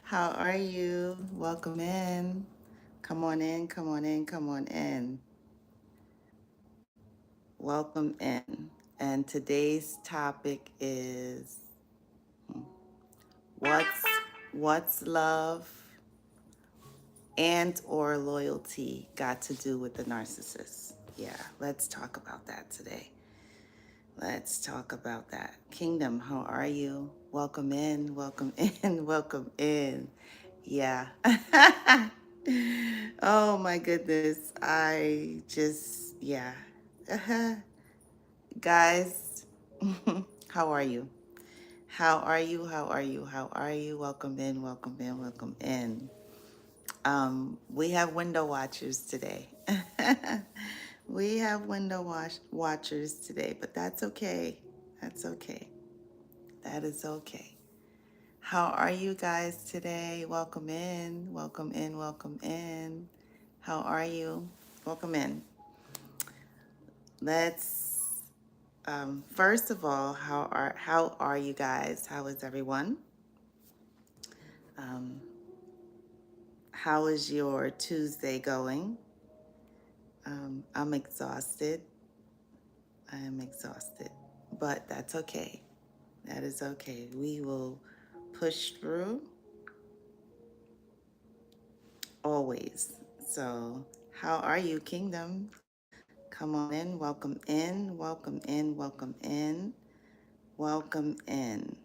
How are you? Welcome in. Come on in, come on in, come on in. Welcome in. And today's topic is what's what's love and or loyalty got to do with the narcissist? Yeah, let's talk about that today. Let's talk about that. Kingdom, how are you? Welcome in, welcome in, welcome in. Yeah. Oh my goodness. I just, yeah. Guys, how are you? How are you? How are you? How are you? Welcome in, welcome in, welcome in. We have window watchers today. We have watchers today, but that's okay. That's okay. That is okay. How are you guys today? Welcome in. Welcome in. Welcome in. How are you? Welcome in. Let's first of all, how are you guys? How is everyone? Um, how is your Tuesday going? I'm exhausted. I am exhausted, but that's okay. That is okay. We will push through always. So, how are you, Kingdom? Come on in. Welcome in. Welcome in. Welcome in. Welcome in.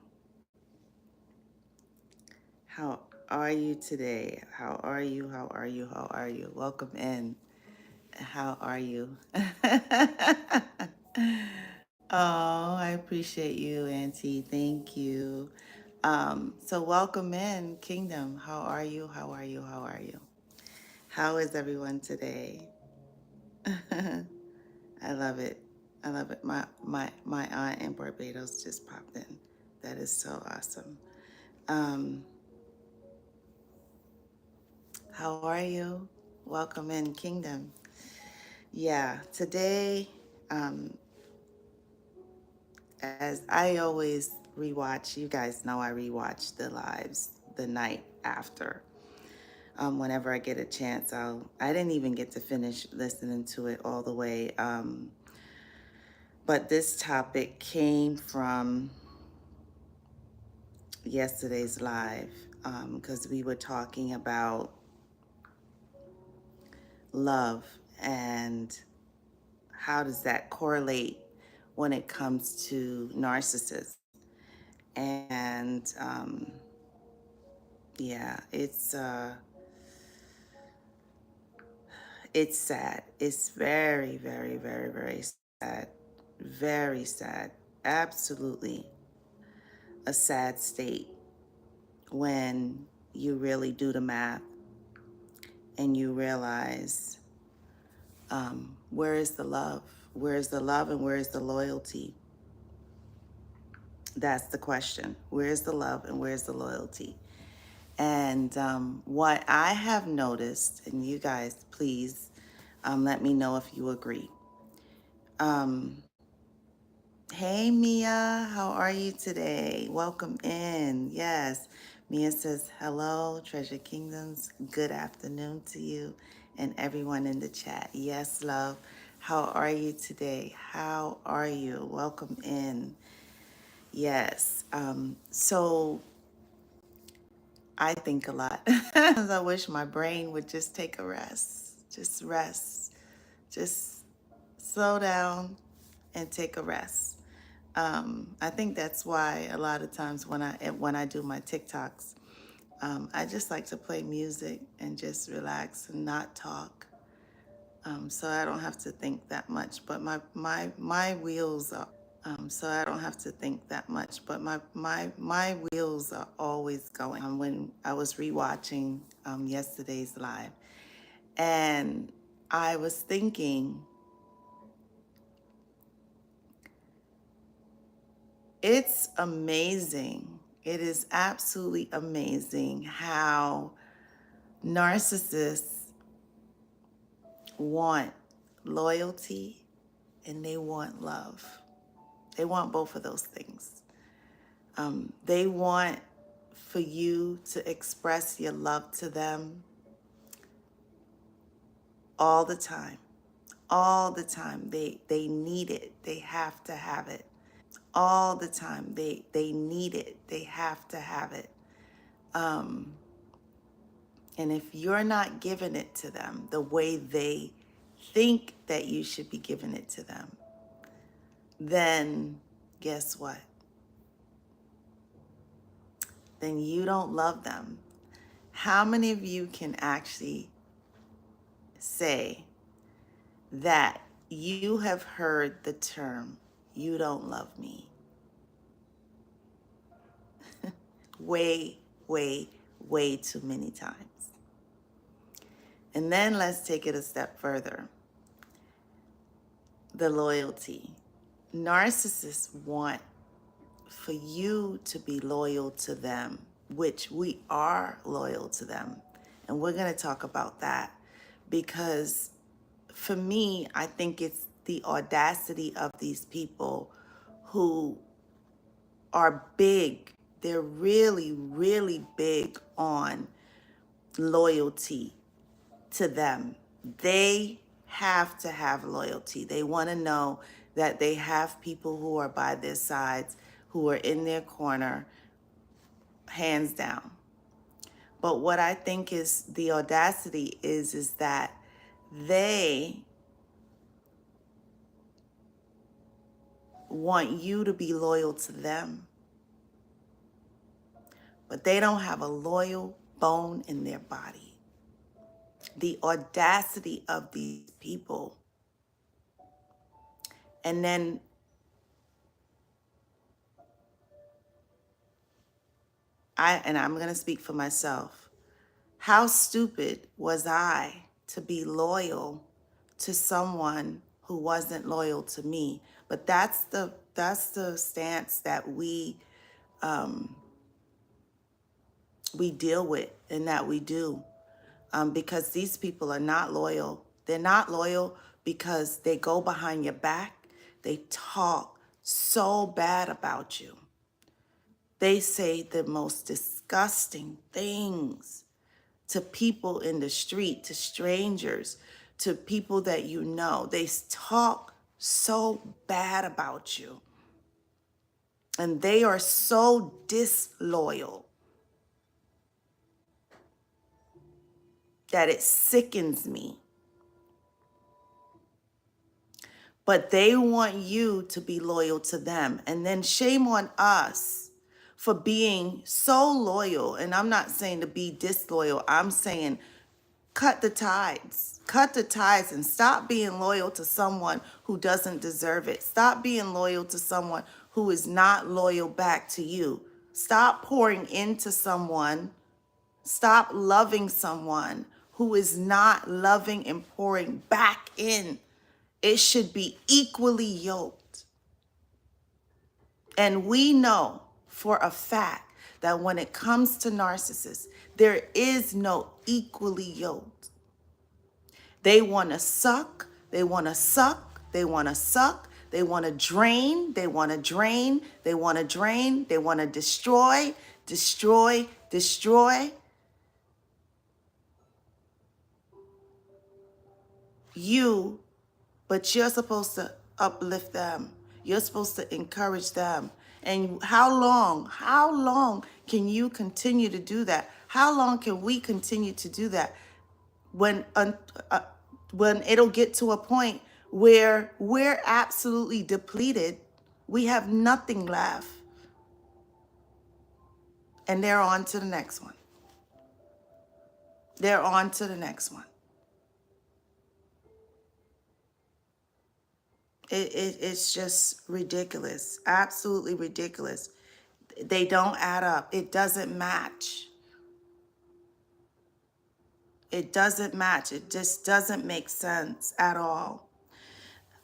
How are you today? How are you? How are you? How are you? Welcome in. How are you? Oh, I appreciate you, Auntie. Thank you. So welcome in, Kingdom. How are you? How are you? How are you? How is everyone today? I love it. I love it. My aunt in Barbados just popped in. That is so awesome. Um, how are you? Welcome in, Kingdom. Yeah, today, um, as I always rewatch, you guys know I rewatch the lives the night after. Whenever I get a chance, I didn't even get to finish listening to it all the way. But this topic came from yesterday's live because we were talking about love and how does that correlate when it comes to narcissists. And yeah, it's sad. It's very, very, very, very sad. Very sad. Absolutely a sad state when you really do the math and you realize where is the love? Where is the love and where is the loyalty? That's the question. Where is the love and where is the loyalty? And what I have noticed, and you guys, please let me know if you agree. Um, Hey, Mia, how are you today? Welcome in. Yes, Mia says, hello, Treasure Kingdoms. Good afternoon to you and everyone in the chat. Yes, love. How are you today? How are you? Welcome in. Yes. So I think a lot. I wish my brain would just take a rest. Just rest. Just slow down and take a rest. I think that's why a lot of times when I do my TikToks, I just like to play music and just relax and not talk, so I don't have to think that much. But my wheels are so I don't have to think that much. But my wheels are always going. When I was rewatching yesterday's live, and I was thinking, it's amazing. It is absolutely amazing how narcissists want loyalty and they want love. They want both of those things. They want for you to express your love to them all the time. All the time. They need it. They have to have it. All the time. They need it. They have to have it. And if you're not giving it to them the way they think that you should be giving it to them, then guess what? Then you don't love them. How many of you can actually say that you have heard the term, you don't love me? Way, way, way too many times. And then let's take it a step further. The loyalty. Narcissists want for you to be loyal to them, which we are loyal to them. And we're going to talk about that because for me, I think it's the audacity of these people who are big. They're really, really big on loyalty to them. They have to have loyalty. They want to know that they have people who are by their sides, who are in their corner, hands down. But what I think is the audacity is that they want you to be loyal to them, but they don't have a loyal bone in their body. The audacity of these people. And then I'm going to speak for myself. How stupid was I to be loyal to someone who wasn't loyal to me? But that's the stance that we deal with and that we do. Because these people are not loyal. They're not loyal because they go behind your back. They talk so bad about you. They say the most disgusting things to people in the street, to strangers, to people that you know. They talk so bad about you. And they are so disloyal that it sickens me. But they want you to be loyal to them. And then shame on us for being so loyal. And I'm not saying to be disloyal. I'm saying cut the ties. Cut the ties and stop being loyal to someone who doesn't deserve it. Stop being loyal to someone who is not loyal back to you. Stop pouring into someone. Stop loving someone who is not loving and pouring back in. It should be equally yoked. And we know for a fact that when it comes to narcissists, there is no equally yoked. They want to suck, they want to suck, they want to suck, they want to drain, they want to drain, they want to drain, they want to destroy, destroy, destroy. But you're supposed to uplift them. You're supposed to encourage them. And how long can you continue to do that? How long can we continue to do that when it'll get to a point where we're absolutely depleted, we have nothing left, and they're on to the next one. They're on to the next one. It's just ridiculous, absolutely ridiculous. They don't add up. It doesn't match. It doesn't match. It just doesn't make sense at all.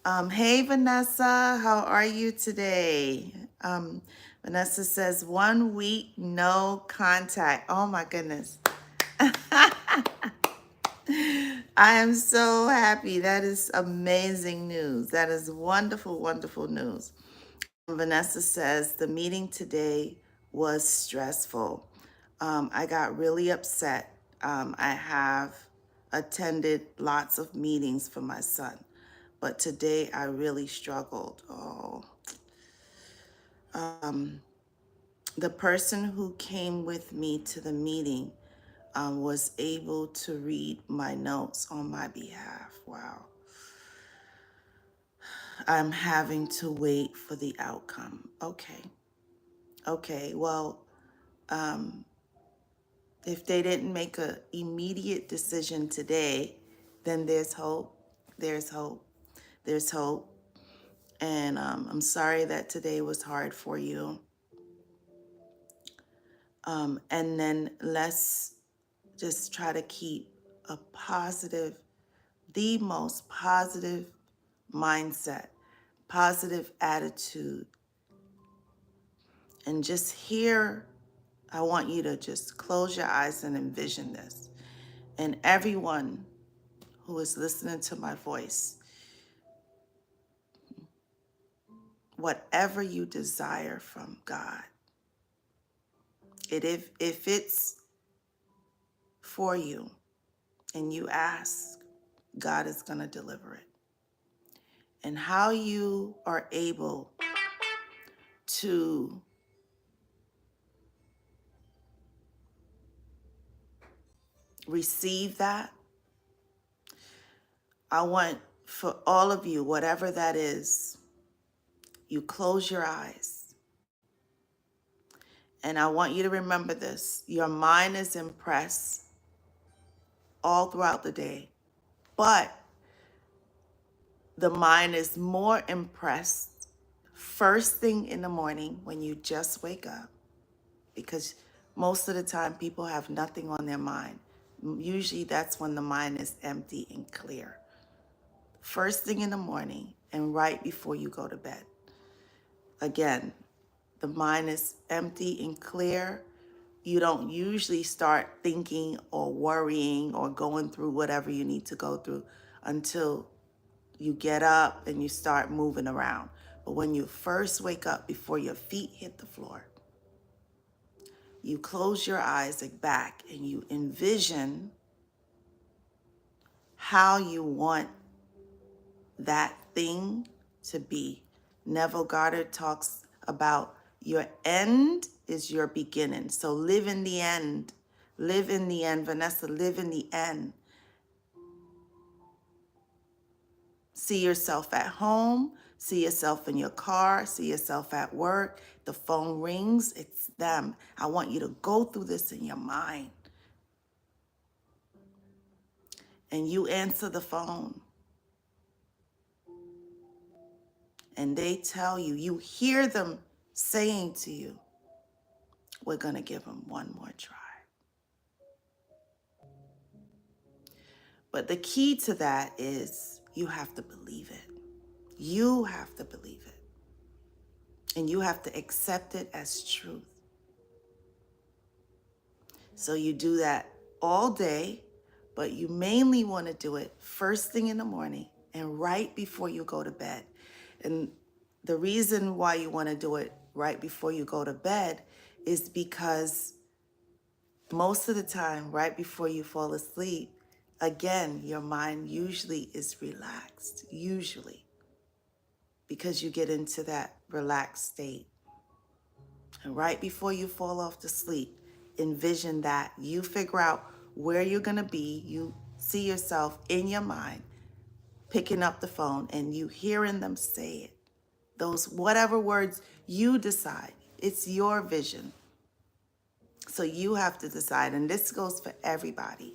Hey, Vanessa, how are you today? Vanessa says 1 week, no contact. Oh my goodness. I am so happy. That is amazing news. That is wonderful, wonderful news. Vanessa says the meeting today was stressful. I got really upset. I have attended lots of meetings for my son, but today I really struggled. Oh, the person who came with me to the meeting was able to read my notes on my behalf. Wow. I'm having to wait for the outcome. Okay. Okay. Well, if they didn't make an immediate decision today, then there's hope. There's hope. There's hope. And I'm sorry that today was hard for you. And then let's just try to keep a positive, the most positive mindset, positive attitude. And just here, I want you to just close your eyes and envision this. And everyone who is listening to my voice, whatever you desire from God, if it's for you and you ask, God is going to deliver it. And how you are able to receive that, I want for all of you, whatever that is, you close your eyes. And I want you to remember this. Your mind is impressed all throughout the day, but the mind is more impressed first thing in the morning when you just wake up, because most of the time people have nothing on their mind. Usually that's when the mind is empty and clear. First thing in the morning and right before you go to bed. Again, the mind is empty and clear. You don't usually start thinking or worrying or going through whatever you need to go through until you get up and you start moving around. But when you first wake up before your feet hit the floor, you close your eyes back and you envision how you want that thing to be. Neville Goddard talks about your end is your beginning. So live in the end. Live in the end. Vanessa, live in the end. See yourself at home. See yourself in your car. See yourself at work. The phone rings. It's them. I want you to go through this in your mind. And you answer the phone. And they tell you, you hear them saying to you, we're going to give them one more try. But the key to that is you have to believe it. You have to believe it. And you have to accept it as truth. So you do that all day, but you mainly want to do it first thing in the morning and right before you go to bed. And the reason why you want to do it right before you go to bed is because most of the time, right before you fall asleep, again, your mind usually is relaxed, usually, because you get into that relaxed state. And right before you fall off to sleep, envision that. You figure out where you're going to be. You see yourself in your mind picking up the phone and you hearing them say it. Those whatever words you decide. It's your vision. So you have to decide, and this goes for everybody.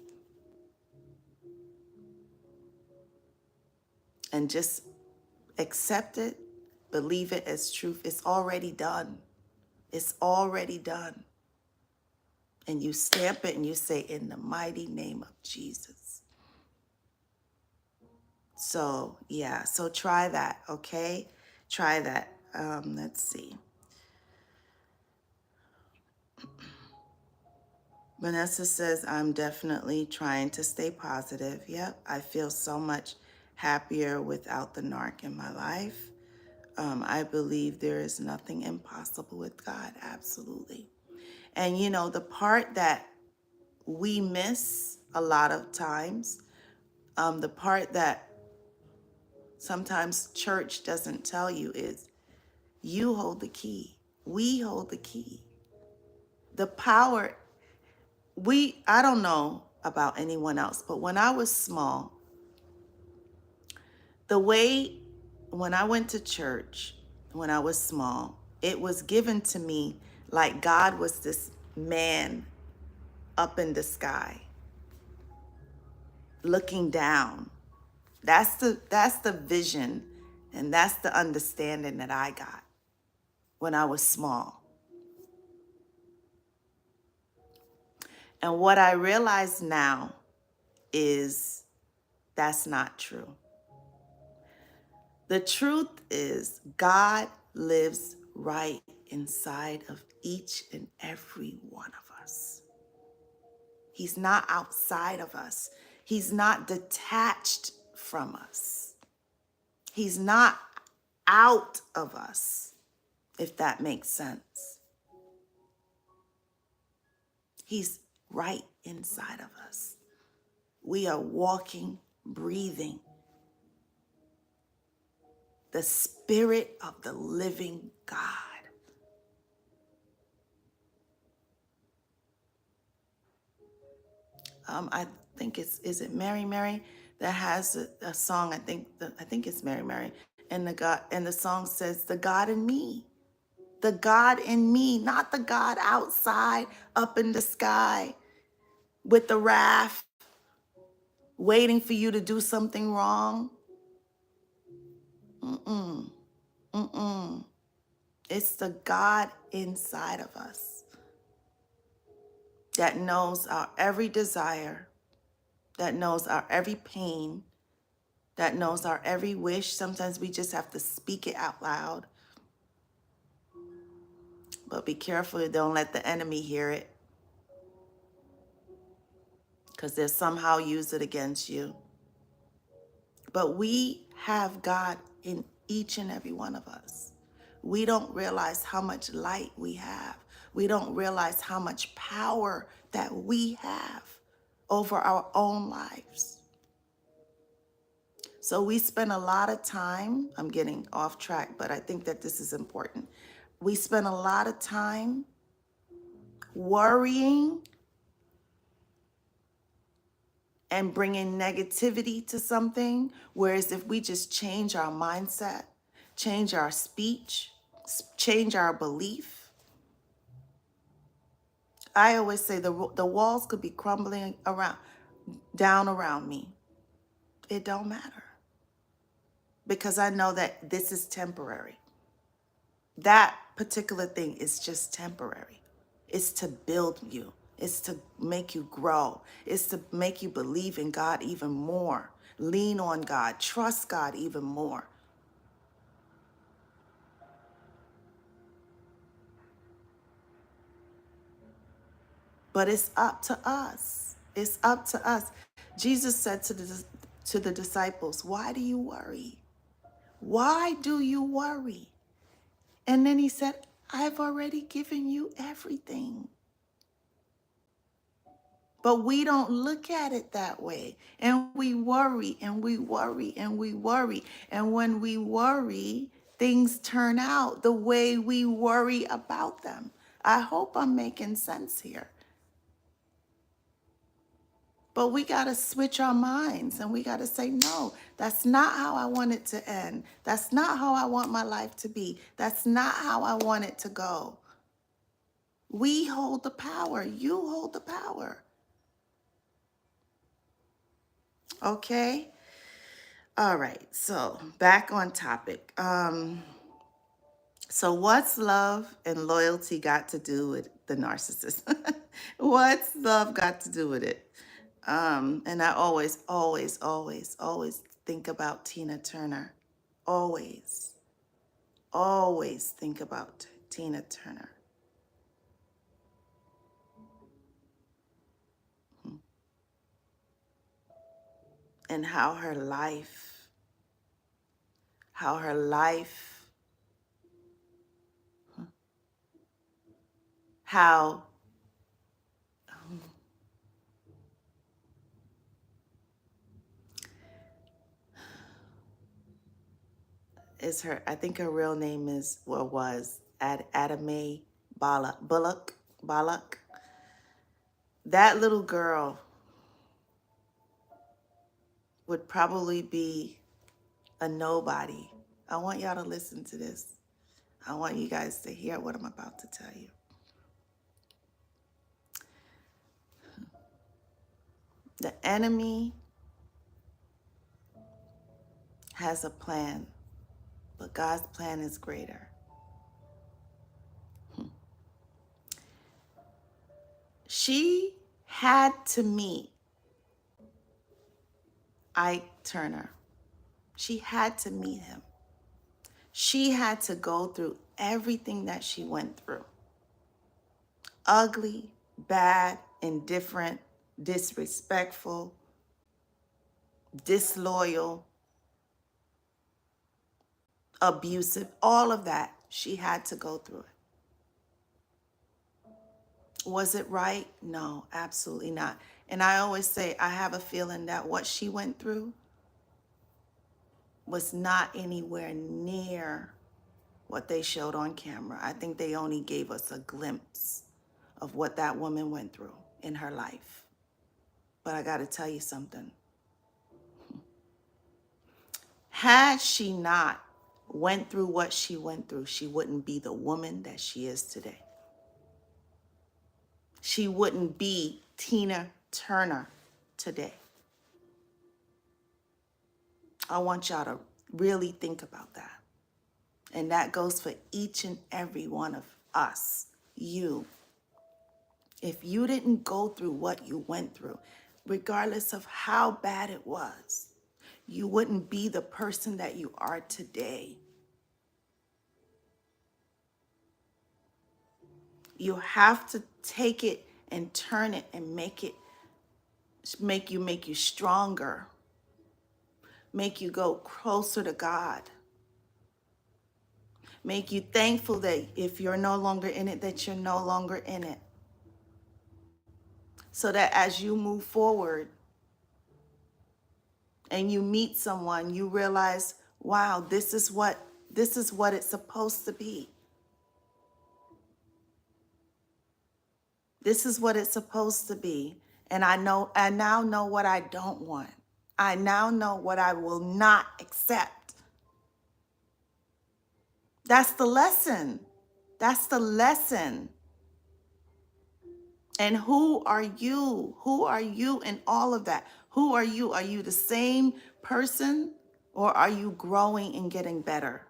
And just accept it, believe it as truth. It's already done. It's already done. And you stamp it and you say, in the mighty name of Jesus. So, yeah, so try that, okay? Try that. Let's see. Vanessa says, I'm definitely trying to stay positive. Yep, I feel so much happier without the narc in my life. I believe there is nothing impossible with God, absolutely. And you know, the part that we miss a lot of times, the part that sometimes church doesn't tell you is you hold the key. We hold the key. The power, I don't know about anyone else, but when I was small, the way, when I went to church, when I was small, it was given to me like God was this man up in the sky looking down. That's the vision, and that's the understanding that I got when I was small. And what I realize now is that's not true. The truth is God lives right inside of each and every one of us. He's not outside of us. He's not detached from us. He's not out of us, if that makes sense. He's right inside of us. We are walking, breathing the Spirit of the living God. I think is it Mary Mary that has a song? I think it's Mary Mary, and the song says, "The God in me, the God in me, not the God outside up in the sky with the wrath, waiting for you to do something wrong." Mm-mm, mm-mm. It's the God inside of us that knows our every desire, that knows our every pain, that knows our every wish. Sometimes we just have to speak it out loud. But be careful, don't let the enemy hear it, because they'll somehow use it against you. But we have God in each and every one of us. We don't realize how much light we have. We don't realize how much power that we have over our own lives. So we spend a lot of time, I'm getting off track, but I think that this is important. We spend a lot of time worrying and bringing negativity to something, whereas if we just change our mindset, change our speech, change our belief. I always say the walls could be crumbling down around me. It don't matter, because I know that this is temporary. That particular thing is just temporary. It's to build you. It's to make you grow. It's to make you believe in God even more. Lean on God. Trust God even more. But it's up to us. It's up to us. Jesus said to the disciples, "Why do you worry? Why do you worry?" And then he said, "I've already given you everything." But we don't look at it that way. And we worry and we worry and we worry. And when we worry, things turn out the way we worry about them. I hope I'm making sense here. But we got to switch our minds and we got to say, no, that's not how I want it to end. That's not how I want my life to be. That's not how I want it to go. We hold the power. You hold the power. Okay? All right. So back on topic. So what's love and loyalty got to do with the narcissist? What's love got to do with it? And I always, always, always, always think about Tina Turner. Always, always think about Tina Turner. And how her life, how is her, I think her real name is, or was, Adame Bullock. That little girl would probably be a nobody. I want y'all to listen to this. I want you guys to hear what I'm about to tell you. The enemy has a plan, but God's plan is greater. She had to meet Ike Turner. She had to meet him. She had to go through everything that she went through. Ugly, bad, indifferent, disrespectful, disloyal, abusive, all of that. She had to go through it. Was it right? No, absolutely not. And I always say, I have a feeling that what she went through was not anywhere near what they showed on camera. I think they only gave us a glimpse of what that woman went through in her life. But I got to tell you something. Had she not went through what she went through, she wouldn't be the woman that she is today. She wouldn't be Tina Turner today. I want y'all to really think about that. And that goes for each and every one of us, you. If you didn't go through what you went through, regardless of how bad it was, you wouldn't be the person that you are today. You have to take it and turn it and make you stronger, make you go closer to God, make you thankful that if you're no longer in it, that you're no longer in it. So that as you move forward and you meet someone, you realize, wow, this is what it's supposed to be. This is what it's supposed to be. And I now know what I don't want. I now know what I will not accept. That's the lesson. That's the lesson. And who are you? Who are you in all of that? Who are you? Are you the same person, or are you growing and getting better?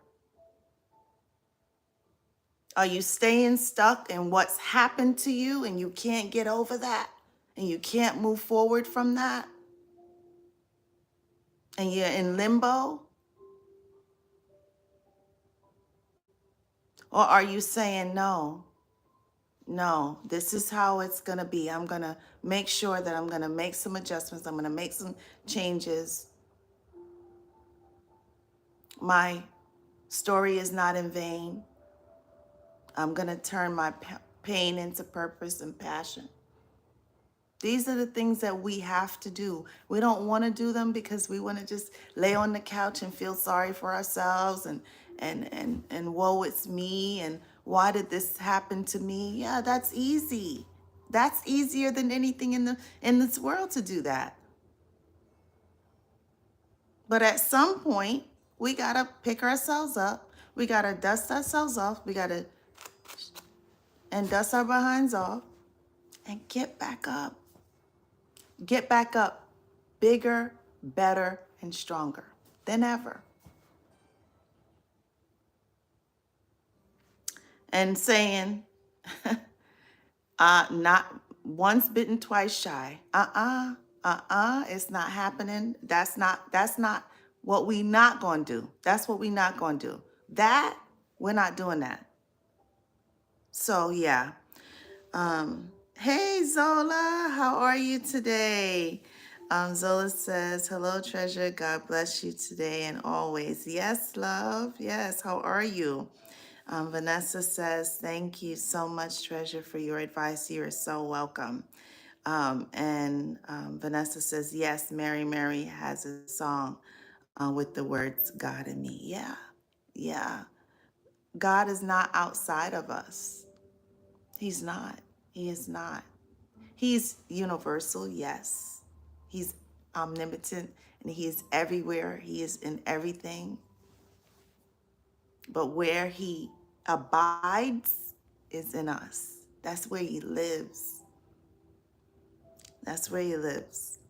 Are you staying stuck in what's happened to you and you can't get over that and you can't move forward from that? And you're in limbo? Or are you saying, no, this is how it's going to be. I'm going to make sure that I'm going to make some adjustments. I'm going to make some changes. My story is not in vain. I'm going to turn my pain into purpose and passion. These are the things that we have to do. We don't want to do them because we want to just lay on the couch and feel sorry for ourselves and woe, it's me, and why did this happen to me? Yeah, that's easy. That's easier than anything in this world to do that. But at some point, we got to pick ourselves up. We got to dust ourselves off. We got to dust our behinds off and get back up. Get back up bigger, better, and stronger than ever. And saying, not once bitten, twice shy. It's not happening. That's not what we not going to do. That's what we not going to do. That, we're not doing that. So yeah. Hey Zola, how are you today? Zola says, hello treasure, God bless you today and always. Yes, love, yes, how are you? Vanessa says, thank you so much, treasure, for your advice. You are so welcome. Vanessa says, yes, Mary Mary has a song with the words God and me. Yeah, Yeah. God is not outside of us. He's not. He is not. He's universal, yes. He's omnipotent and he is everywhere. He is in everything. But where he abides is in us. That's where he lives. That's where he lives.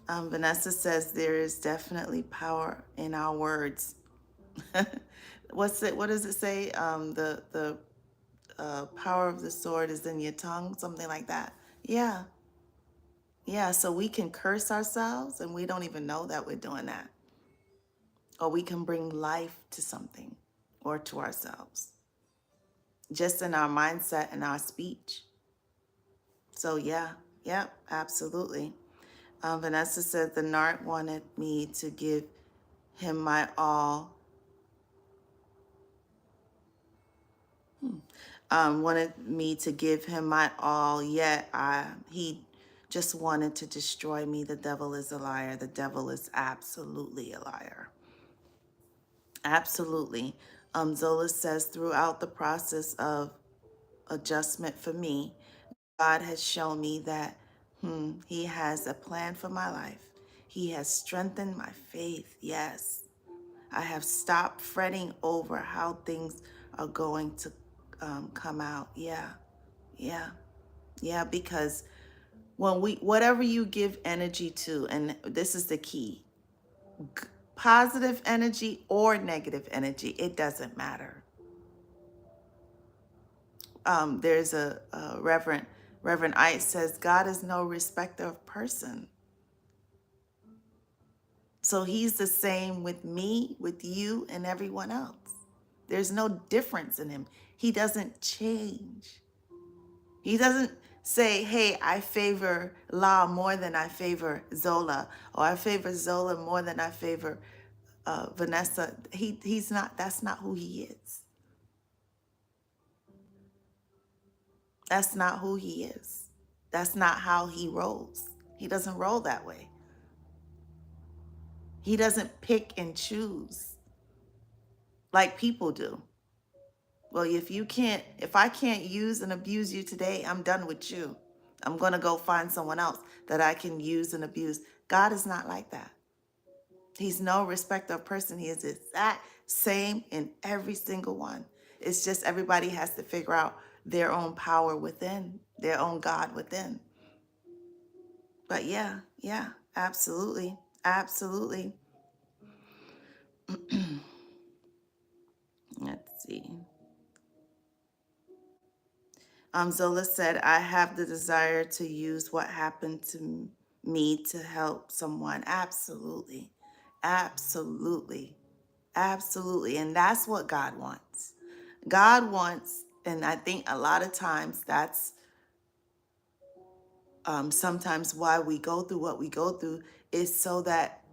Vanessa says there is definitely power in our words. What's it? What does it say? The power of the sword is in your tongue, something like that. Yeah, yeah. So we can curse ourselves, and we don't even know that we're doing that, or we can bring life to something or to ourselves, just in our mindset and our speech. So yeah, yep, absolutely. Vanessa said the narc wanted me to give him my all. Wanted me to give him my all, yet he just wanted to destroy me. The devil is a liar. The devil is absolutely a liar. Absolutely. Zola says throughout the process of adjustment for me, God has shown me that he has a plan for my life. He has strengthened my faith. Yes. I have stopped fretting over how things are going to come out. Yeah. Yeah. Yeah, because whatever you give energy to, and this is the key, positive energy or negative energy, it doesn't matter. There's a Reverend Ike says, God is no respecter of person. So he's the same with me, with you, and everyone else. There's no difference in him. He doesn't change. He doesn't say, hey, I favor La more than I favor Zola, or I favor Zola more than I favor Vanessa. He's not, that's not who he is. That's not who he is. That's not how he rolls. He doesn't roll that way. He doesn't pick and choose like people do. Well, if I can't use and abuse you today, I'm done with you. I'm going to go find someone else that I can use and abuse. God is not like that. He's no respecter of person. He is the exact same in every single one. It's just everybody has to figure out their own power within, their own God within. But yeah, yeah, absolutely. Absolutely. Let's see. Zola said, I have the desire to use what happened to me to help someone. Absolutely. Absolutely. Absolutely. And that's what God wants. God wants, and I think a lot of times that's sometimes why we go through what we go through, is so that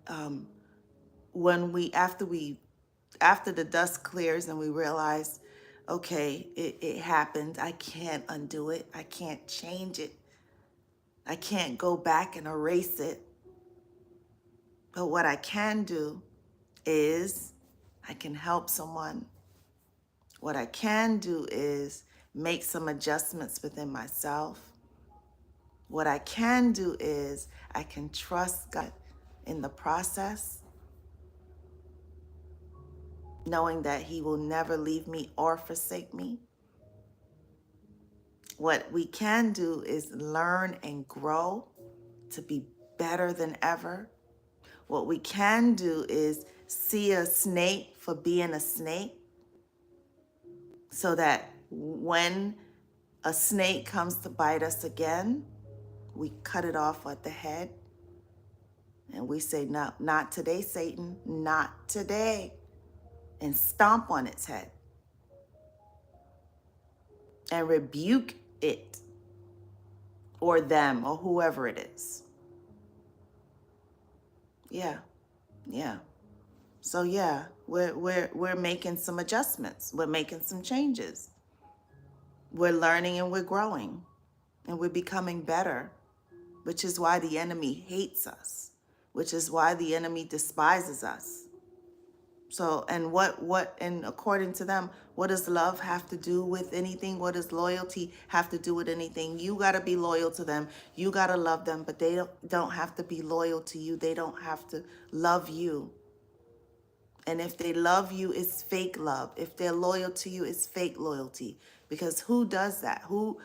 when after the dust clears and we realize, okay, it happened, I can't undo it, I can't change it, I can't go back and erase it. But what I can do is I can help someone. What I can do is make some adjustments within myself. What I can do is I can trust God in the process, knowing that he will never leave me or forsake me. What we can do is learn and grow to be better than ever. What we can do is see a snake for being a snake, so that when a snake comes to bite us again, we cut it off at the head and we say, no, not today, Satan, not today, and stomp on its head and rebuke it or them or whoever it is. Yeah, yeah. So yeah, we're making some adjustments. We're making some changes. We're learning and we're growing and we're becoming better, which is why the enemy hates us, which is why the enemy despises us. So, and and according to them, what does love have to do with anything? What does loyalty have to do with anything? You got to be loyal to them. You got to love them, but they don't have to be loyal to you. They don't have to love you. And if they love you, it's fake love. If they're loyal to you, it's fake loyalty. Because who does that? Who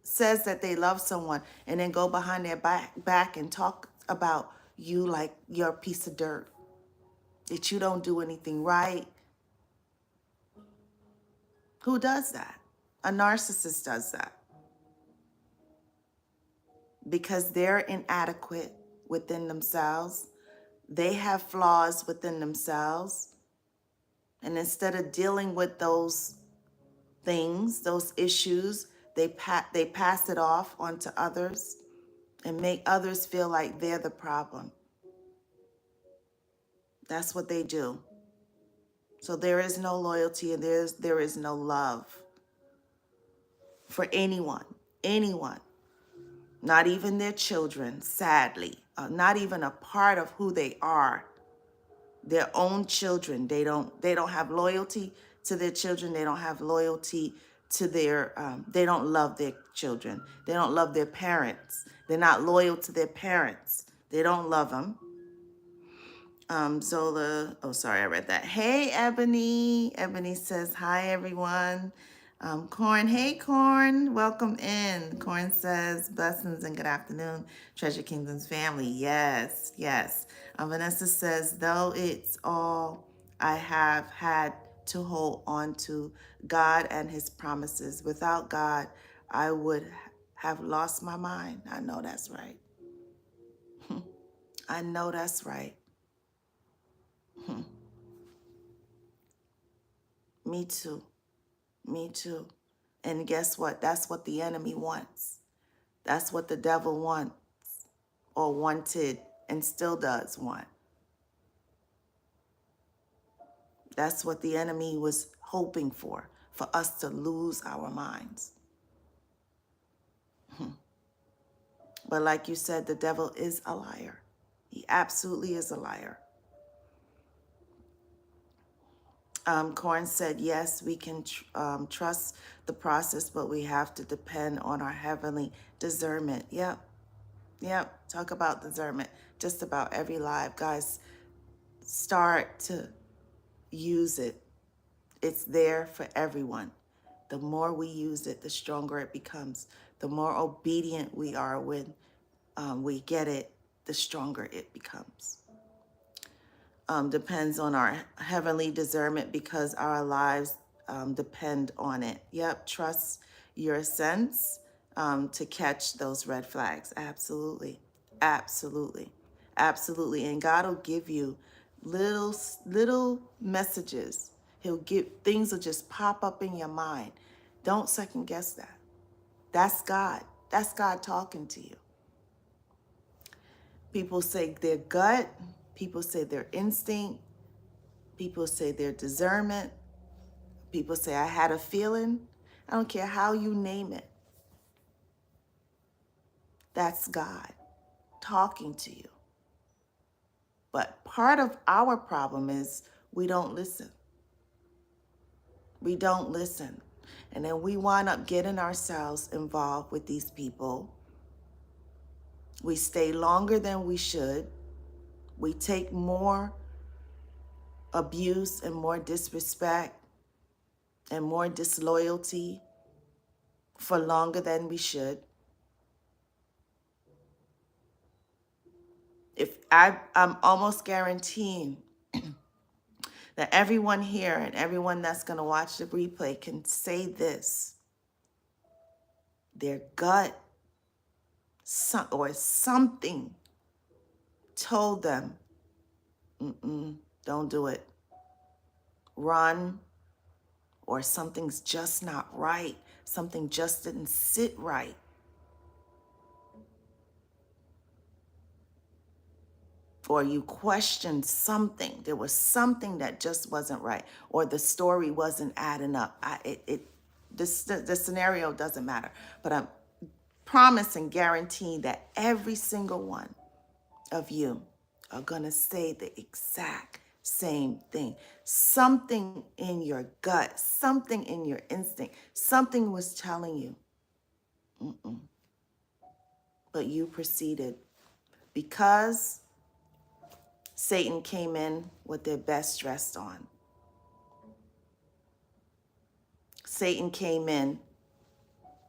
says that they love someone and then go behind their back and talk about you like you're a piece of dirt, that you don't do anything right? Who does that? A narcissist does that because they're inadequate within themselves. They have flaws within themselves. And instead of dealing with those things, those issues, they pass it off onto others and make others feel like they're the problem. That's what they do. So there is no loyalty and there is no love for anyone, anyone, not even their children, sadly, not even a part of who they are. Their own children, they don't have loyalty to their children. They don't have loyalty to their, they don't love their children. They don't love their parents. They're not loyal to their parents. They don't love them. Zola, oh, sorry, I read that. Hey, Ebony. Ebony says, hi, everyone. Corn, hey, Corn, welcome in. Corn says, blessings and good afternoon, Treasure Kingdom's family. Yes, yes. Vanessa says, though it's all I have had to hold on to, God and his promises. Without God, I would have lost my mind. I know that's right. I know that's right. Me too. Me too. And guess what? That's what the enemy wants. That's what the devil wants or wanted and still does want. That's what the enemy was hoping for us to lose our minds. But like you said, the devil is a liar. He absolutely is a liar. Corn said, yes, we can trust the process, but we have to depend on our heavenly discernment. Yep. Yep. Talk about discernment. Just about every life. Guys, start to use it. It's there for everyone. The more we use it, the stronger it becomes. The more obedient we are when we get it, the stronger it becomes. Depends on our heavenly discernment because our lives depend on it. Yep, trust your sense to catch those red flags. Absolutely, absolutely, absolutely. And God will give you little messages. He'll give, things will just pop up in your mind. Don't second guess that. That's God. That's God talking to you. People say their gut. People say their instinct. People say their discernment. People say, I had a feeling. I don't care how you name it. That's God talking to you. But part of our problem is we don't listen. We don't listen. And then we wind up getting ourselves involved with these people. We stay longer than we should. We take more abuse and more disrespect and more disloyalty for longer than we should. I'm almost guaranteeing that everyone here and everyone that's going to watch the replay can say this. Their gut or something told them, don't do it. Run, or something's just not right. Something just didn't sit right. Or you questioned something. There was something that just wasn't right, or the story wasn't adding up. The scenario doesn't matter, but I'm promising, guaranteeing that every single one of you are gonna say the exact Same thing. Something in your gut, something in your instinct, something was telling you, mm-mm. But you proceeded because Satan came in with their best dressed on. Satan came in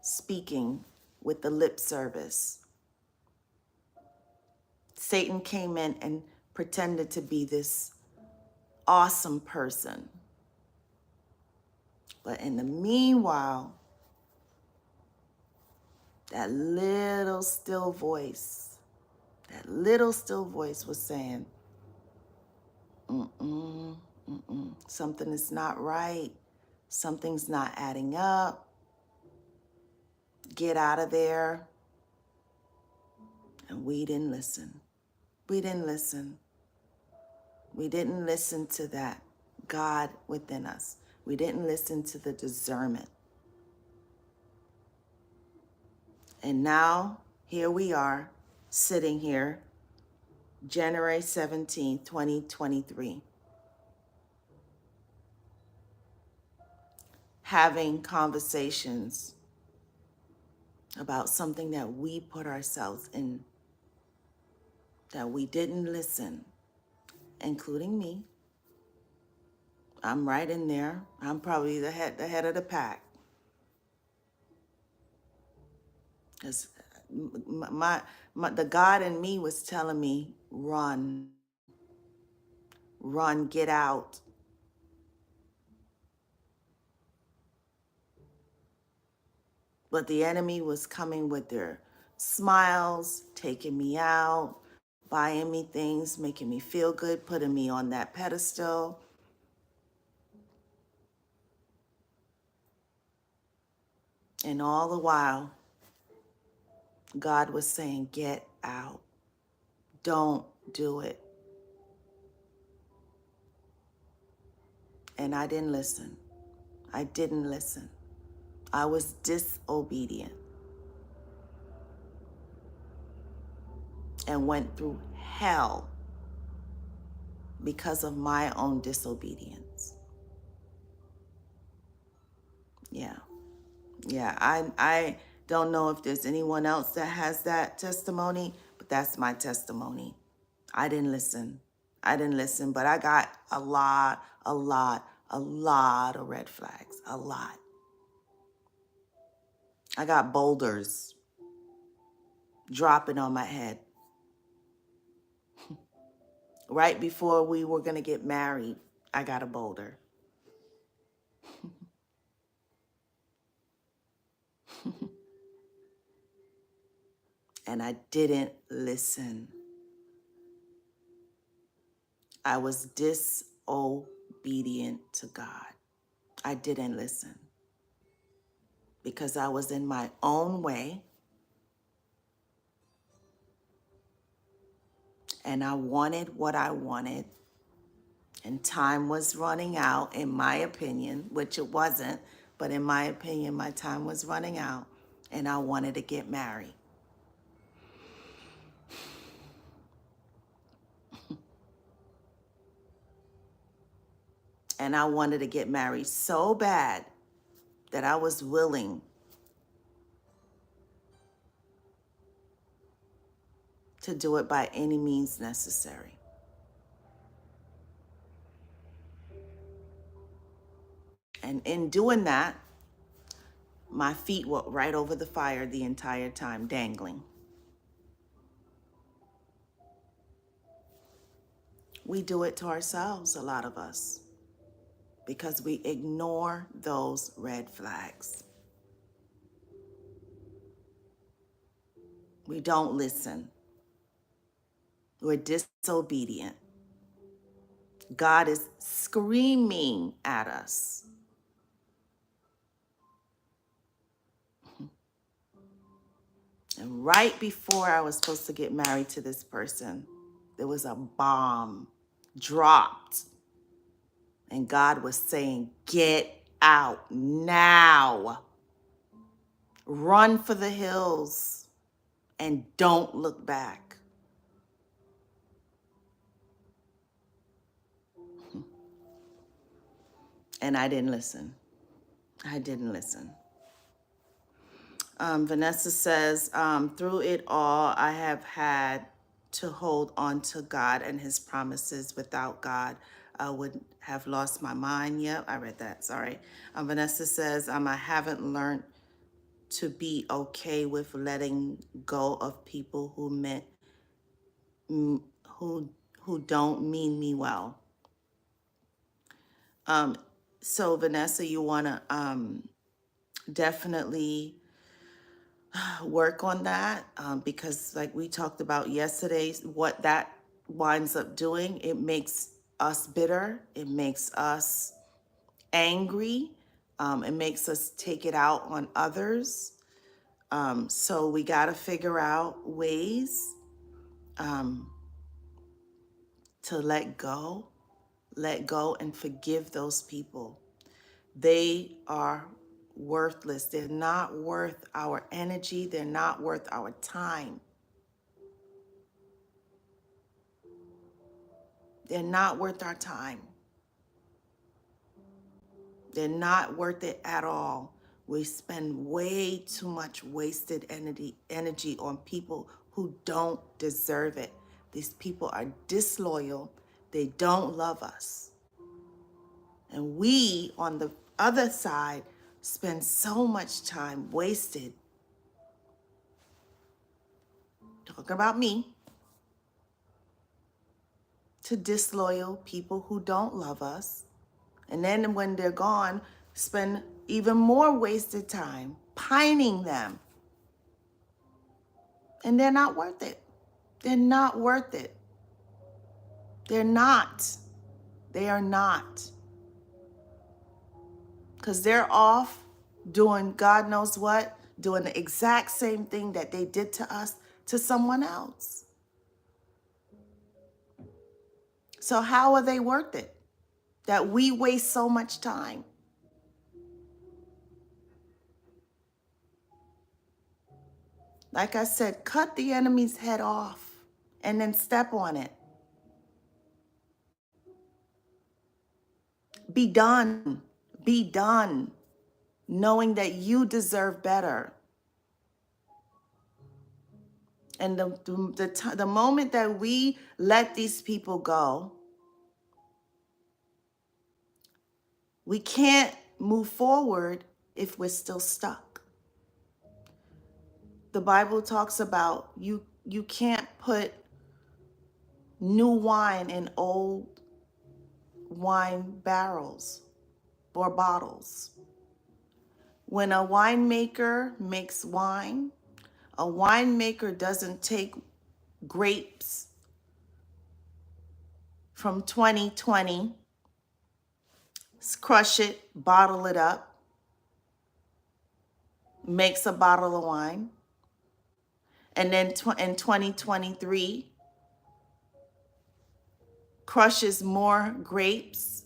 speaking with the lip service. Satan came in and pretended to be this awesome person. But in the meanwhile, that little still voice was saying, mm-mm, mm-mm, something is not right. Something's not adding up. Get out of there. And we didn't listen. We didn't listen. We didn't listen to that God within us. We didn't listen to the discernment. And now, here we are, sitting here, January 17th, 2023, having conversations about something that we put ourselves in, that we didn't listen, including me. I'm right in there. I'm probably the head of the pack. Because the God in me was telling me, run, get out. But the enemy was coming with their smiles, taking me out, buying me things, making me feel good, putting me on that pedestal. And all the while, God was saying, get out. Don't do it. And I didn't listen. I didn't listen. I was disobedient and went through hell because of my own disobedience. Yeah. Yeah, I don't know if there's anyone else that has that testimony, but that's my testimony. I didn't listen. But I got a lot of red flags, a lot. I got boulders dropping on my head. Right before we were going to get married, I got a boulder. And I didn't listen. I was disobedient to God. I didn't listen because I was in my own way and I wanted what I wanted, and time was running out, in my opinion, which it wasn't, but in my opinion, my time was running out, and I wanted to get married. And I wanted to get married so bad that I was willing to do it by any means necessary. And in doing that, my feet were right over the fire the entire time, dangling. We do it to ourselves, a lot of us, because we ignore those red flags. We don't listen. We're disobedient. God is screaming at us. And right before I was supposed to get married to this person, there was a bomb dropped. And God was saying, get out now. Run for the hills and don't look back. And I didn't listen. I didn't listen. Vanessa says, through it all, I have had to hold on to God and his promises. Without God, I would have lost my mind. Yep, I read that. Sorry. Vanessa says, I haven't learned to be okay with letting go of people who meant who who don't mean me well. So Vanessa, you want to definitely work on that, because like we talked about yesterday, what that winds up doing, it makes us bitter, it makes us angry, it makes us take it out on others. So we got to figure out ways to let go and forgive those people. They are worthless. They're not worth our energy. They're not worth our time. They're not worth our time. They're not worth it at all. We spend way too much wasted energy on people who don't deserve it. These people are disloyal. They don't love us. And we, on the other side, spend so much time wasted, talking about me, to disloyal people who don't love us. And then when they're gone, spend even more wasted time pining them. And they're not worth it. They're not worth it. They're not. They are not. Because they're off doing God knows what, doing the exact same thing that they did to us to someone else. So how are they worth it? That we waste so much time. Like I said, cut the enemy's head off and then step on it. Be done. Be done. Knowing that you deserve better. And the moment that we let these people go, we can't move forward if we're still stuck. The Bible talks about you can't put new wine in old wine barrels or bottles. When a winemaker makes wine, a winemaker doesn't take grapes from 2020, crush it, bottle it up, makes a bottle of wine, and then in 2023, crushes more grapes,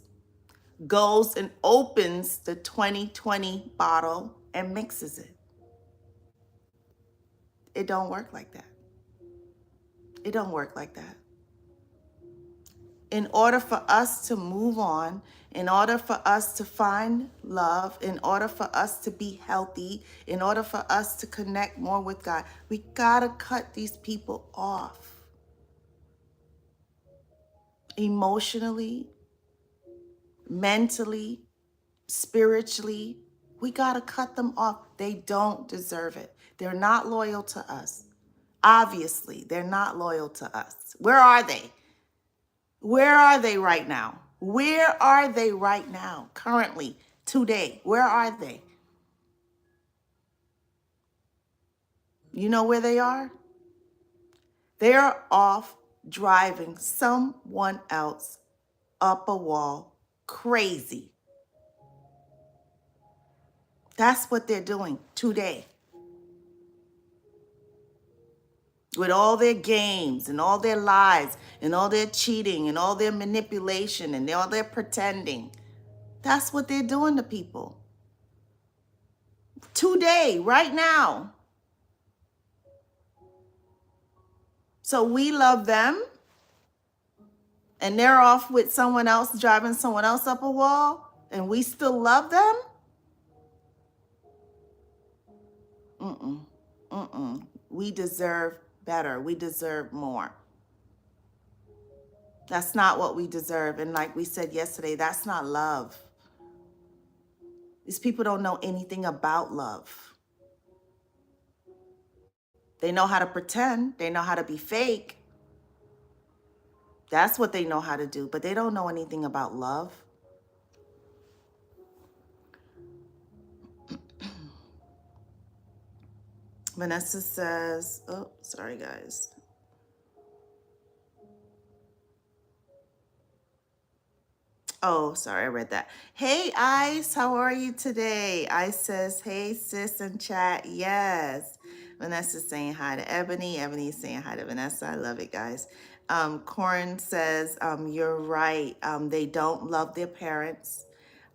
goes and opens the 2020 bottle and mixes it. It don't work like that. It don't work like that. In order for us to move on, in order for us to find love, in order for us to be healthy, in order for us to connect more with God, we gotta cut these people off. Emotionally, mentally, spiritually, we gotta cut them off. They don't deserve it. They're not loyal to us. Obviously, they're not loyal to us. Where are they? Where are they right now? Where are they right now? Currently, today, where are they? You know where they are? They're off driving someone else up a wall crazy. That's what they're doing today. With all their games and all their lies and all their cheating and all their manipulation and all their pretending. That's what they're doing to people. Today, right now. So we love them and they're off with someone else, driving someone else up a wall. and we still love them? Mm-mm. Mm-mm. We deserve better. We deserve more. That's not what we deserve. And like we said yesterday, that's not love. These people don't know anything about love. They know how to pretend, they know how to be fake. That's what they know how to do, but they don't know anything about love. Vanessa says, oh, sorry, guys. Oh, sorry, I read that. Hey, Ice, how are you today? Ice says, hey, sis in chat. Yes. Vanessa's saying hi to Ebony. Ebony's saying hi to Vanessa. I love it, guys. Corin says, you're right. They don't love their parents.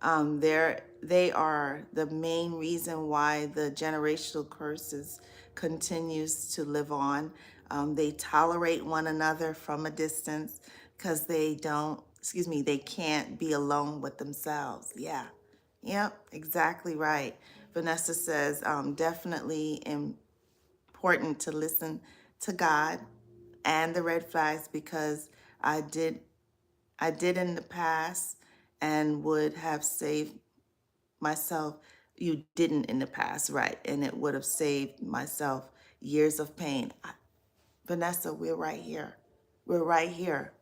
They are the main reason why the generational curses continues to live on. They tolerate one another from a distance because they don't, excuse me, they can't be alone with themselves. Yeah. Yep, exactly right. Vanessa says, definitely important to listen to God and the red flags because I did I did in the past and would have saved myself. You didn't in the past, right? And it would have saved myself years of pain. Vanessa, we're right here. We're right here.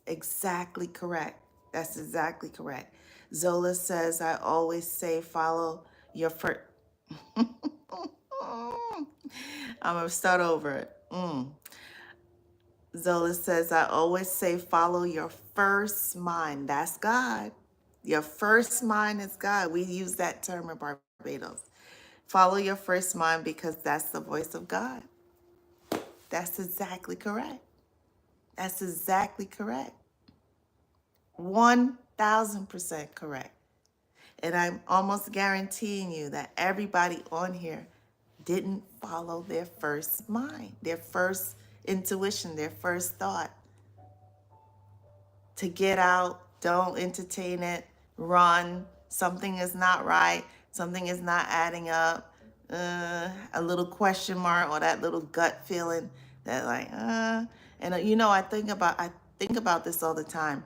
Exactly correct. That's exactly correct. Zola says, I always say follow your first. I'm going to start over. Zola says, I always say follow your first mind. That's God. Your first mind is God. We use that term in Barbados. Follow your first mind because that's the voice of God. That's exactly correct. That's exactly correct. 1000% correct. And I'm almost guaranteeing you that everybody on here didn't follow their first mind, their first intuition, their first thought. To get out, don't entertain it, run. Something is not right. Something is not adding up. A little question mark or that little gut feeling that like, and I think about this all the time.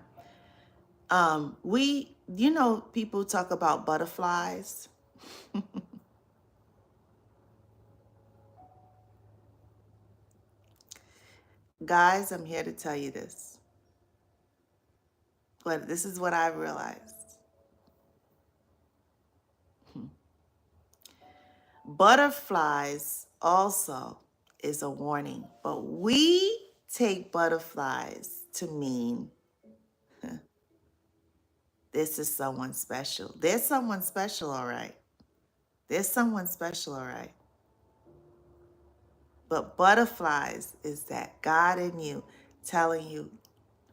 People talk about butterflies. Guys, I'm here to tell you this. But this is what I realized. Butterflies also is a warning, but we take butterflies to mean this is someone special. There's someone special, all right. There's someone special, all right. But butterflies is that God in you telling you,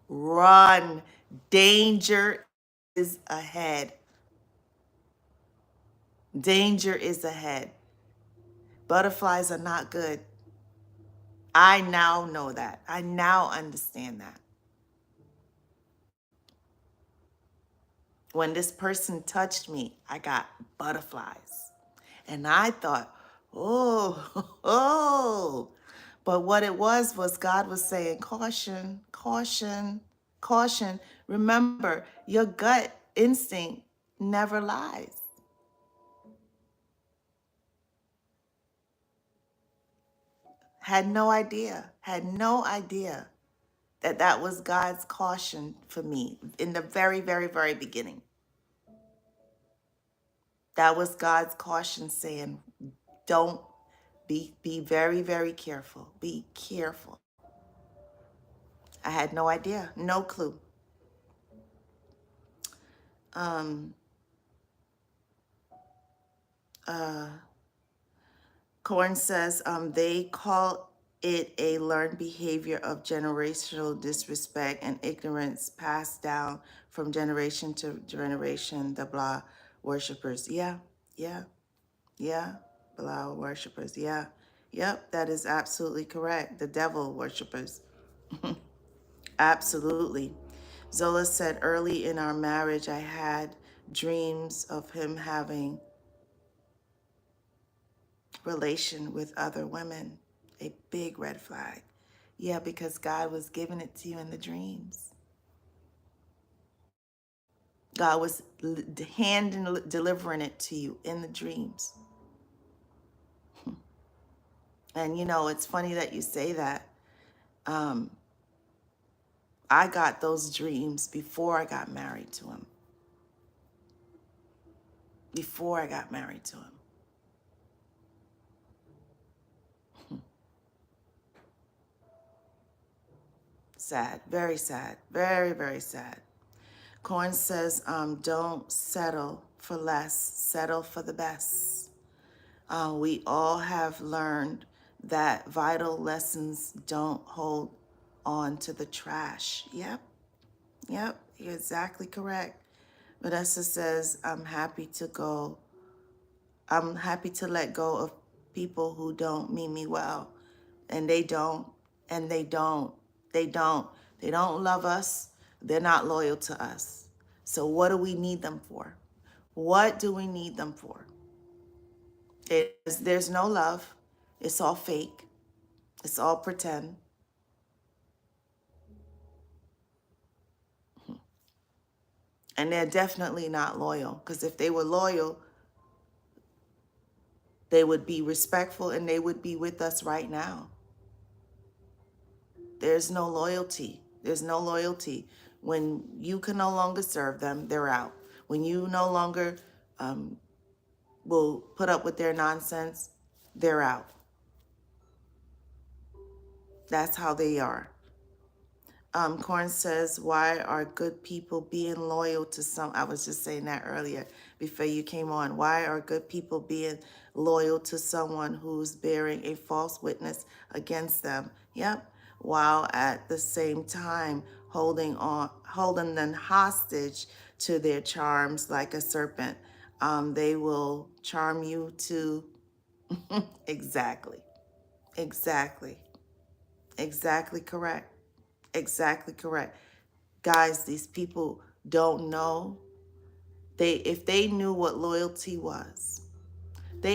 run, danger is ahead. Danger is ahead. Butterflies are not good. I now know that. I now understand that. When this person touched me, I got butterflies. And I thought, oh, oh. But what it was God was saying, caution, caution, caution. Remember, your gut instinct never lies. Had no idea that that was God's caution for me in the very, very, very beginning. That was God's caution saying, don't be very, very careful. Be careful. I had no idea, no clue. Um, Corn says they call it a learned behavior of generational disrespect and ignorance passed down from generation to generation, the blah worshippers. Yeah, yeah, yeah, blah worshippers. Yeah, yep, that is absolutely correct. The devil worshippers. Absolutely. Zola said, early in our marriage, I had dreams of him having relation with other women. A big red flag. Yeah, because God was giving it to you in the dreams. God was hand and delivering it to you in the dreams. And you know, it's funny that you say that. Um, I got those dreams before I got married to him. Before I got married to him. Sad, very sad, very, very sad. Corn says, don't settle for less, settle for the best. We all have learned that vital lessons don't hold on to the trash. Yep, yep, you're exactly correct. Vanessa says, I'm happy to let go of people who don't mean me well. And they don't, and they don't, they don't. They don't love us. They're not loyal to us. So what do we need them for? What do we need them for? There's no love. It's all fake. It's all pretend. And they're definitely not loyal. Because if they were loyal, they would be respectful and they would be with us right now. There's no loyalty. There's no loyalty. When you can no longer serve them, they're out. When you no longer will put up with their nonsense, they're out. That's how they are. Corn says, why are good people being loyal to some? I was just saying that earlier before you came on. Why are good people being loyal to someone who's bearing a false witness against them? Yep. While at the same time holding them hostage to their charms like a serpent. They will charm you to exactly, exactly, exactly correct. Exactly correct. Guys, these people don't know. If they knew what loyalty was, they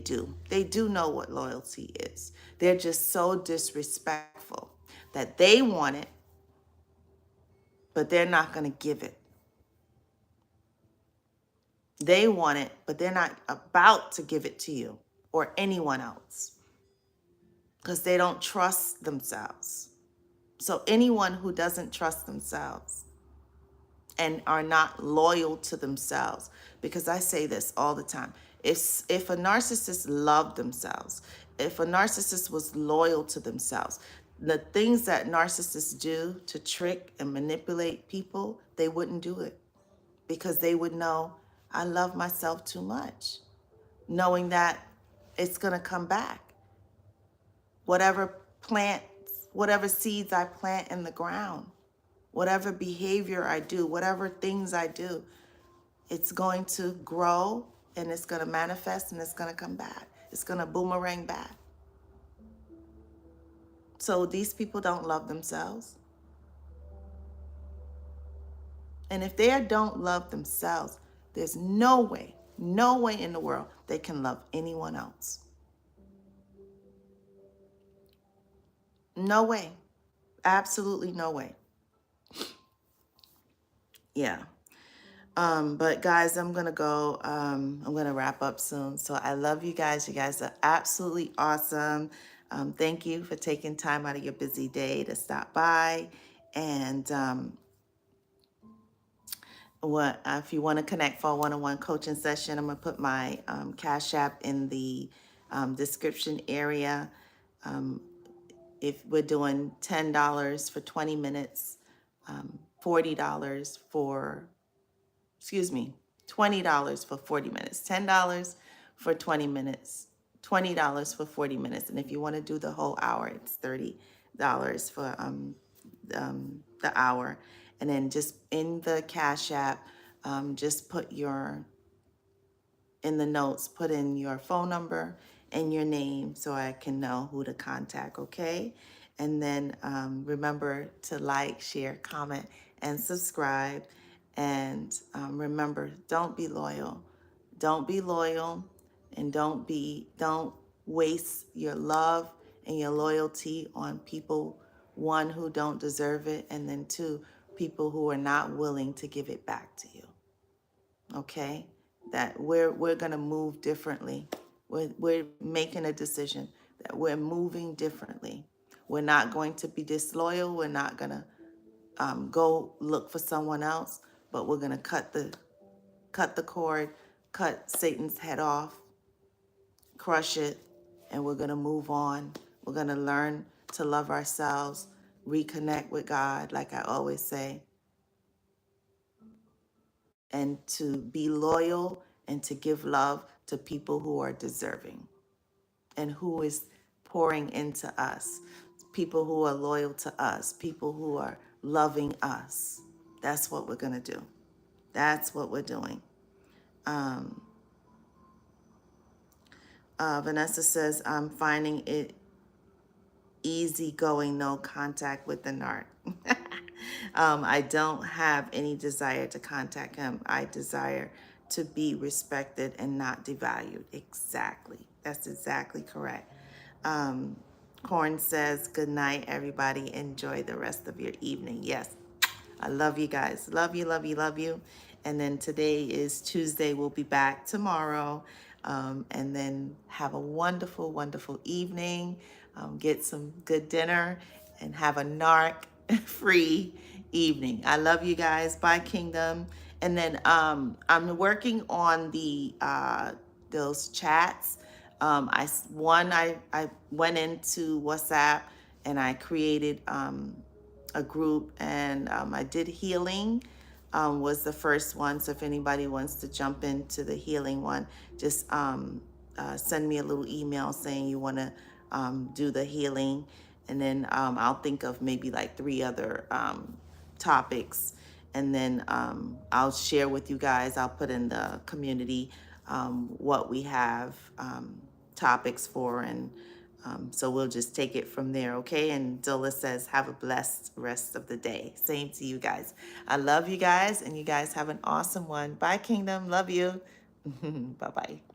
do. They do know what loyalty is. They're just so disrespectful that they want it, but they're not going to give it. They want it, but they're not about to give it to you or anyone else because they don't trust themselves. So anyone who doesn't trust themselves and are not loyal to themselves, because I say this all the time, if a narcissist loved themselves, if a narcissist was loyal to themselves, the things that narcissists do to trick and manipulate people, they wouldn't do it because they would know, I love myself too much, knowing that it's going to come back. Whatever plants, whatever seeds I plant in the ground, whatever behavior I do, whatever things I do, it's going to grow and it's going to manifest and it's going to come back. It's going to boomerang back. So these people don't love themselves. And if they don't love themselves, there's no way in the world they can love anyone else. No way. Absolutely no way. Yeah. But guys, I'm going to go. I'm going to wrap up soon. So I love you guys. You guys are absolutely awesome. Thank you for taking time out of your busy day to stop by. And if you want to connect for a one-on-one coaching session, I'm going to put my Cash App in the description area. If we're doing $10 for 20 minutes, $40 for $20 for 40 minutes, $10 for 20 minutes, $20 for 40 minutes. And if you want to do the whole hour, it's $30 for the hour. And then just in the Cash App, just in the notes, put in your phone number and your name so I can know who to contact, okay? And then remember to like, share, comment, and subscribe. And remember, don't be loyal. Don't be loyal, and don't waste your love and your loyalty on people, one, who don't deserve it, and then two, people who are not willing to give it back to you. Okay? That we're gonna move differently. We're making a decision that we're moving differently. We're not going to be disloyal. We're not gonna go look for someone else, but we're gonna cut the cord, cut Satan's head off, crush it, and we're gonna move on. We're gonna learn to love ourselves, reconnect with God, like I always say, and to be loyal and to give love to people who are deserving and who is pouring into us, people who are loyal to us, people who are loving us. That's what we're gonna do. That's what we're doing. Vanessa says, I'm finding it easy going, no contact with the narc. I don't have any desire to contact him. I desire to be respected and not devalued. Exactly. That's exactly correct. Corn says, good night, everybody. Enjoy the rest of your evening. Yes, I love you guys. Love you, love you, love you. And then today is Tuesday. We'll be back tomorrow. And then have a wonderful, wonderful evening. Get some good dinner and have a narc free evening. I love you guys. Bye, Kingdom. And then I'm working on the those chats. I went into WhatsApp and I created a group, and I did healing, was the first one. So if anybody wants to jump into the healing one, just send me a little email saying you want to do the healing, and then I'll think of maybe like 3 other topics, and then I'll share with you guys. I'll put in the community what we have topics for, and so we'll just take it from there, okay? And Dola says, have a blessed rest of the day. Same to you guys. I love you guys, and you guys have an awesome one. Bye, Kingdom. Love you. Bye-bye.